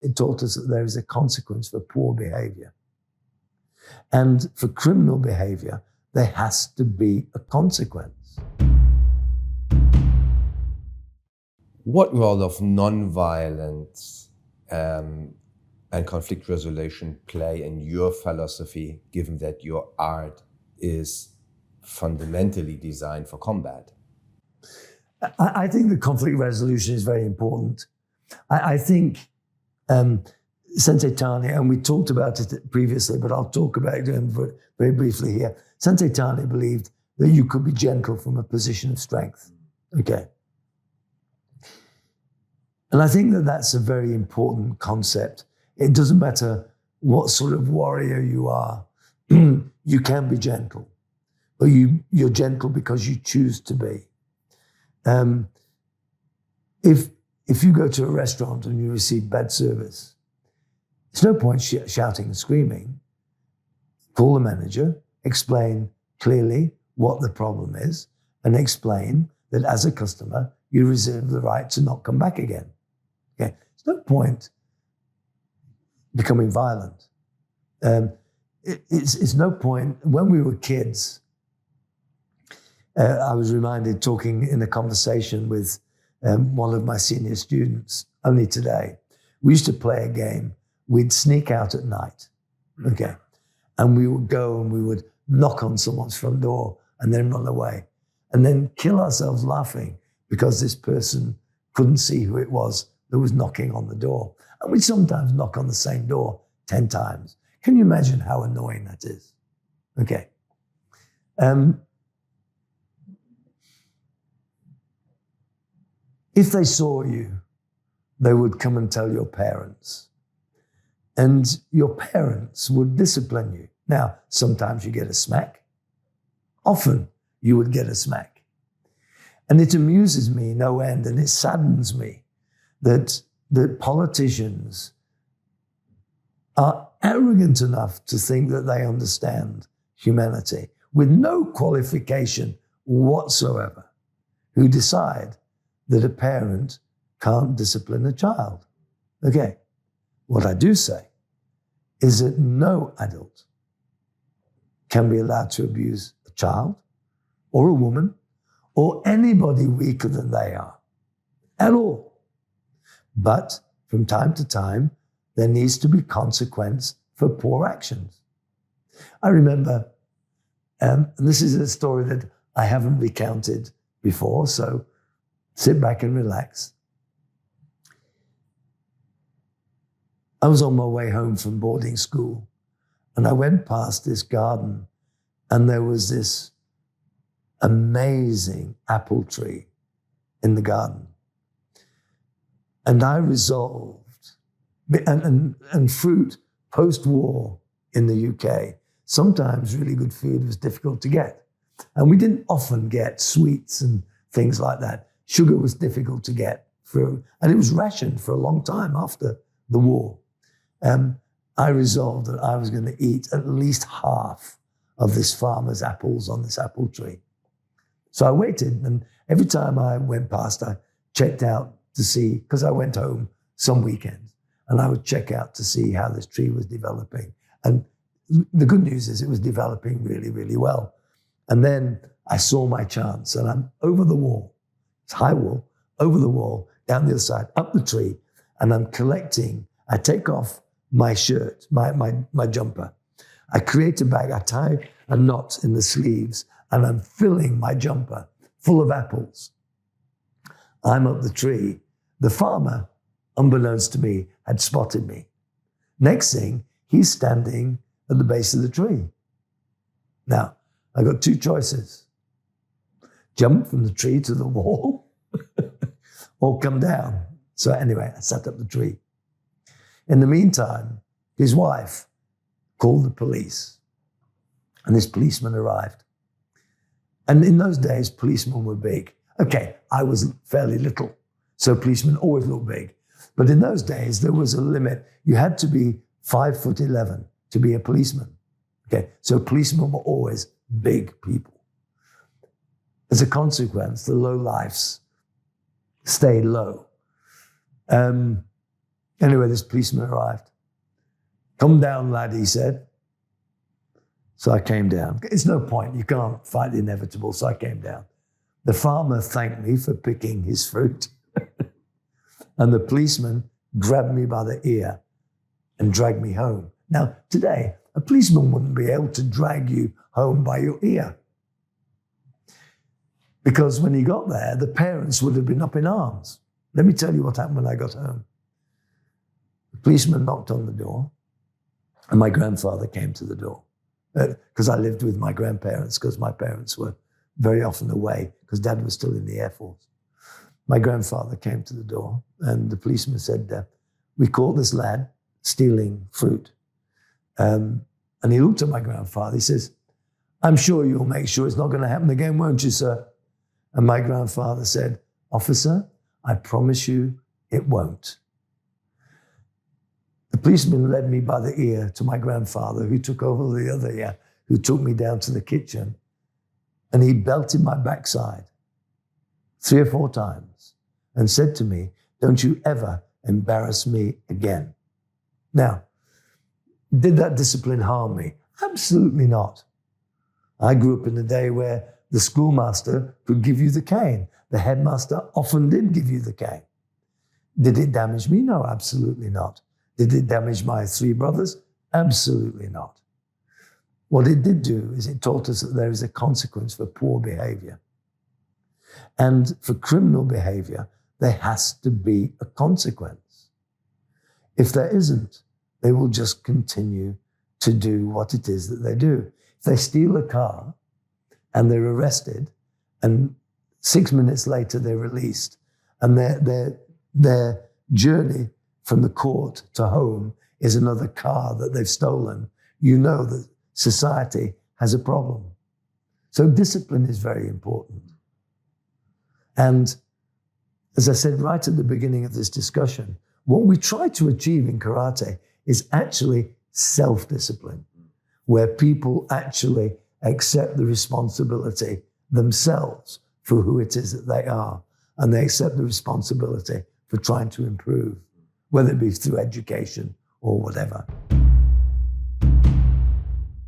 it taught us that there is a consequence for poor behavior. And for criminal behavior, there has to be a consequence. What role of nonviolence and conflict resolution play in your philosophy, given that your art is fundamentally designed for combat? I think the conflict resolution is very important. I think Sensei Tani, and we talked about it previously, but I'll talk about it again very briefly here. Sensei Tani believed that you could be gentle from a position of strength. Okay. And I think that that's a very important concept. It doesn't matter what sort of warrior you are, you can be gentle, but you're gentle because you choose to be. If you go to a restaurant and you receive bad service, there's no point shouting and screaming. Call the manager, explain clearly what the problem is, and explain that as a customer, you reserve the right to not come back again. Okay? There's no point becoming violent. It's no point. When we were kids, I was reminded, talking in a conversation with one of my senior students only today, we used to play a game. We'd sneak out at night, okay? And we would go and we would knock on someone's front door and then run away and then kill ourselves laughing because this person couldn't see who it was that was knocking on the door. And we'd sometimes knock on the same door 10 times. Can you imagine how annoying that is? Okay. If they saw you, they would come and tell your parents. And your parents would discipline you. Now, sometimes you get a smack. Often you would get a smack. And it amuses me no end, and it saddens me that politicians are arrogant enough to think that they understand humanity with no qualification whatsoever, who decide that a parent can't discipline a child. Okay, what I do say is that no adult can be allowed to abuse a child or a woman or anybody weaker than they are at all. But from time to time, there needs to be consequence for poor actions. I remember, and this is a story that I haven't recounted before, so sit back and relax. I was on my way home from boarding school and I went past this garden and there was this amazing apple tree in the garden. And I resolved, and fruit post-war in the UK, sometimes really good food was difficult to get. And we didn't often get sweets and things like that. Sugar was difficult to get, and it was rationed for a long time after the war. I resolved that I was going to eat at least half of this farmer's apples on this apple tree. So I waited, and every time I went past, I checked out to see, because I went home some weekends, and I would check out to see how this tree was developing. And the good news is it was developing really, really well. And then I saw my chance, and I'm over the wall. It's high wall, over the wall, down the other side, up the tree, and I'm collecting. I take off my shirt, my jumper. I create a bag, I tie a knot in the sleeves, and I'm filling my jumper full of apples. I'm up the tree. The farmer, unbeknownst to me, had spotted me. Next thing, he's standing at the base of the tree. Now, I got two choices. Jump from the tree to the wall or come down. So anyway, I sat up the tree. In the meantime, his wife called the police, and this policeman arrived. And in those days, policemen were big. Okay, I was fairly little, so policemen always looked big. But in those days, there was a limit. You had to be 5'11" to be a policeman. Okay, so policemen were always big people. As a consequence, the low lifes stayed low. Anyway, this policeman arrived. "Come down, lad," he said. So I came down. It's no point. You can't fight the inevitable. So I came down. The farmer thanked me for picking his fruit. And the policeman grabbed me by the ear and dragged me home. Now, today, a policeman wouldn't be able to drag you home by your ear. Because when he got there, the parents would have been up in arms. Let me tell you what happened when I got home. The policeman knocked on the door, and my grandfather came to the door. Because I lived with my grandparents, because my parents were very often away, because Dad was still in the Air Force. My grandfather came to the door, and the policeman said, "We caught this lad stealing fruit." And he looked at my grandfather. He says, "I'm sure you'll make sure it's not going to happen again, won't you, sir?" And my grandfather said, "Officer, I promise you it won't." The policeman led me by the ear to my grandfather, who took over the other ear, who took me down to the kitchen, and he belted my backside 3 or 4 times and said to me, "Don't you ever embarrass me again." Now, did that discipline harm me? Absolutely not. I grew up in a day where the schoolmaster could give you the cane. The headmaster often did give you the cane. Did it damage me? No, absolutely not. Did it damage my 3 brothers? Absolutely not. What it did do is it taught us that there is a consequence for poor behavior. And for criminal behavior, there has to be a consequence. If there isn't, they will just continue to do what it is that they do. If they steal a car and they're arrested, and 6 minutes later they're released, and their journey from the court to home is another car that they've stolen, you know that society has a problem. So discipline is very important. And as I said right at the beginning of this discussion, what we try to achieve in karate is actually self-discipline, where people actually accept the responsibility themselves for who it is that they are, and they accept the responsibility for trying to improve, whether it be through education or whatever.